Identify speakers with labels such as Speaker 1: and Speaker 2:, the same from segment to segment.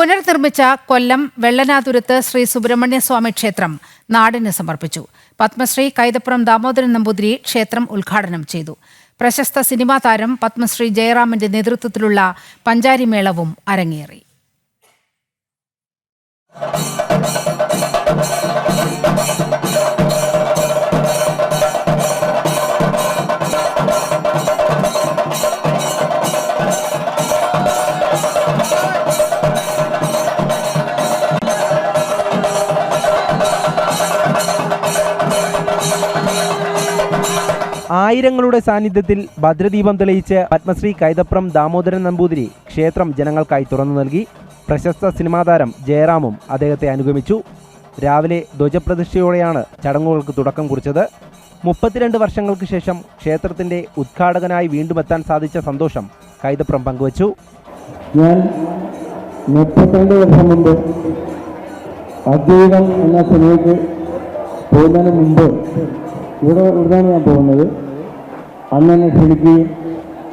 Speaker 1: പുനർനിർമ്മിച്ച കൊല്ലം വെള്ളനാതുരത്ത് ശ്രീ സുബ്രഹ്മണ്യസ്വാമി ക്ഷേത്രം നാടിന് സമർപ്പിച്ചു. പത്മശ്രീ കൈതപ്പുറം ദാമോദരൻ നമ്പൂതിരി ക്ഷേത്രം ഉദ്ഘാടനം ചെയ്തു. പ്രശസ്ത സിനിമാ താരം പത്മശ്രീ ജയറാമിന്റെ നേതൃത്വത്തിലുള്ള പഞ്ചാരിമേളവും അരങ്ങേറി.
Speaker 2: ആയിരങ്ങളുടെ സാന്നിധ്യത്തിൽ ഭദ്രദീപം തെളിയിച്ച് പത്മശ്രീ കൈതപ്പുറം ദാമോദരൻ നമ്പൂതിരി ക്ഷേത്രം ജനങ്ങൾക്കായി തുറന്നു നൽകി. പ്രശസ്ത സിനിമാ താരം ജയറാമും അദ്ദേഹത്തെ അനുഗമിച്ചു. രാവിലെ ധ്വജപ്രതിഷ്ഠയോടെയാണ് ചടങ്ങുകൾക്ക് തുടക്കം കുറിച്ചത്. 32 വർഷങ്ങൾക്ക് ശേഷം ക്ഷേത്രത്തിന്റെ ഉദ്ഘാടകനായി വീണ്ടും എത്താൻ സാധിച്ച സന്തോഷം കൈതപ്പുറം പങ്കുവച്ചു.
Speaker 3: ഞാൻ 32 വർഷം മുമ്പ് അദ്വൈതം എന്ന സിനിമയ്ക്ക് പോകുന്നതിന് മുമ്പ് ഇവിടെയാണ് ഞാൻ പോകുന്നത്. അന്ന് എന്നെ ക്ഷണിക്കുകയും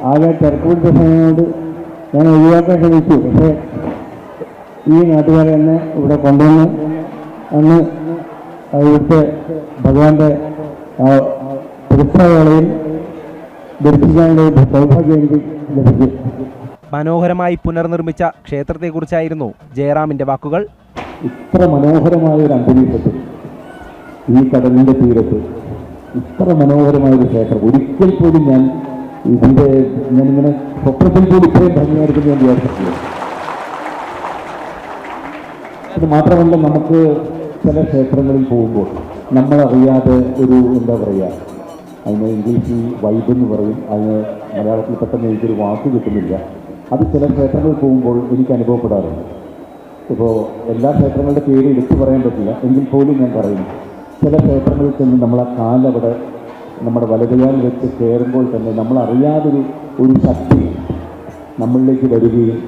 Speaker 3: ആകെ തിരക്കുപിടിച്ച സമയത്തോട് ഞാൻ ഒഴിവാക്കാൻ ശ്രമിച്ചു. പക്ഷേ ഈ നാട്ടുകാരെ എന്നെ ഇവിടെ കൊണ്ടുവന്ന് അന്ന് ഇവിടുത്തെ ഭഗവാന്റെ പ്രതിഷ്ഠാവേളയിൽ ദർശിക്കാനുള്ള സൗഭാഗ്യം എനിക്ക് ലഭിച്ചു.
Speaker 2: മനോഹരമായി പുനർനിർമ്മിച്ച ക്ഷേത്രത്തെക്കുറിച്ചായിരുന്നു ജയറാമിന്റെ വാക്കുകൾ.
Speaker 3: ഇത്ര മനോഹരമായ ഒരു അന്തരീക്ഷത്തിൽ ഈ കടലിൻ്റെ തീരത്ത് ഇത്ര മനോഹരമായൊരു ക്ഷേത്രം ഒരിക്കൽ പോലും ഞാനിങ്ങനെ സ്വപ്നത്തിൽ പോലും ഇത്രയും ഭംഗിയായിരിക്കും ഞാൻ വിചാരിച്ചിട്ടില്ല. അത് മാത്രമല്ല, നമുക്ക് ചില ക്ഷേത്രങ്ങളിൽ പോകുമ്പോൾ നമ്മളറിയാതെ ഒരു എന്താ പറയുക, അതിന് ഇംഗ്ലീഷിൽ വൈബ് എന്ന് പറയും, അതിന് മലയാളത്തിൽ പെട്ടെന്ന് എനിക്കൊരു വാക്ക് കിട്ടുന്നില്ല. അത് ചില ക്ഷേത്രങ്ങളിൽ പോകുമ്പോൾ എനിക്ക് അനുഭവപ്പെടാറുണ്ട്. ഇപ്പോൾ എല്ലാ ക്ഷേത്രങ്ങളുടെ പേര് എടുത്തു പറയാൻ പറ്റില്ല, എങ്കിൽ പോലും ഞാൻ പറയുന്നു, ചില ക്ഷേത്രങ്ങളിൽ ചെന്ന് നമ്മളെ കാലവിടെ നമ്മുടെ വലതുകാൽ വെച്ച് കയറുമ്പോൾ തന്നെ നമ്മളറിയാതൊരു ശക്തി നമ്മളിലേക്ക് വരികയും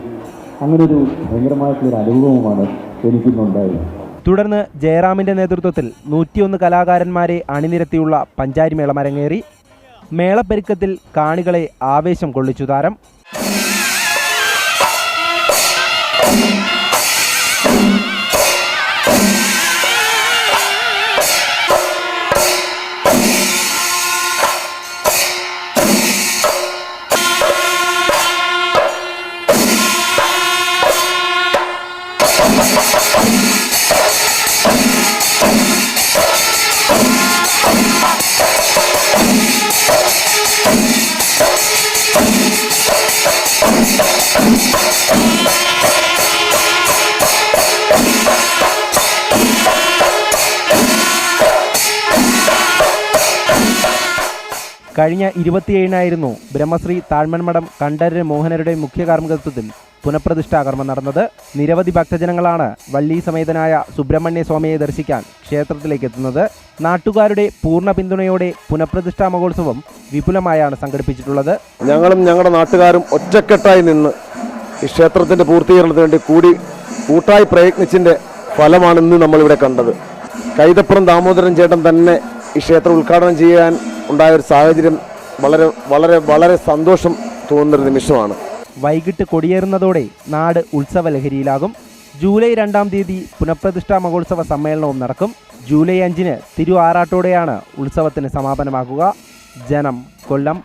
Speaker 3: അങ്ങനൊരു ഭയങ്കരമായിട്ടുള്ളൊരു അനുഭവമാണ് എനിക്കിന്നുണ്ടായത്.
Speaker 2: തുടർന്ന് ജയറാമിന്റെ നേതൃത്വത്തിൽ 101 കലാകാരന്മാരെ അണിനിരത്തിയുള്ള പഞ്ചാരിമേളം അരങ്ങേറി. മേളപ്പെരുക്കത്തിൽ കാണികളെ ആവേശം കൊള്ളിച്ചു താരം. കഴിഞ്ഞ 27-നായിരുന്നു ബ്രഹ്മശ്രീ താഴ്മൺമഠം കണ്ഠരര് മോഹനരുടെ മുഖ്യ കാർമ്മികത്വത്തിൽ പുനഃപ്രതിഷ്ഠാകർമ്മം നടന്നത്. നിരവധി ഭക്തജനങ്ങളാണ് വള്ളി സമേതനായ സുബ്രഹ്മണ്യസ്വാമിയെ ദർശിക്കാൻ ക്ഷേത്രത്തിലേക്ക് എത്തുന്നത്. നാട്ടുകാരുടെ പൂർണ്ണ പിന്തുണയോടെ പുനഃപ്രതിഷ്ഠാ മഹോത്സവം വിപുലമായാണ് സംഘടിപ്പിച്ചിട്ടുള്ളത്.
Speaker 4: ഞങ്ങളും ഞങ്ങളുടെ നാട്ടുകാരും ഒറ്റക്കെട്ടായി നിന്ന് ഈ ക്ഷേത്രത്തിന്റെ പൂർത്തീകരണത്തിന് വേണ്ടി കൂട്ടായി പ്രയത്നിച്ചതിന്റെ ഫലമാണ് ഇന്ന് നമ്മളിവിടെ കണ്ടത്. കൈതപ്പുറം ദാമോദരൻ ചേട്ടൻ തന്നെ ഈ ക്ഷേത്രം ഉദ്ഘാടനം ചെയ്യാൻ ഉണ്ടായ ഒരു സാഹചര്യം വളരെ വളരെ വളരെ സന്തോഷം തോന്നുന്നൊരു നിമിഷമാണ്.
Speaker 2: വൈകിട്ട് കൊടിയേറുന്നതോടെ നാട് ഉത്സവലഹരിയിലാകും. ജൂലൈ 2-ാം തീയതി പുനഃപ്രതിഷ്ഠാ മഹോത്സവ സമ്മേളനവും നടക്കും. ജൂലൈ 5-ന് തിരു ആറാട്ടോടെയാണ് ഉത്സവത്തിന് സമാപനമാകുക. ജനം, കൊല്ലം.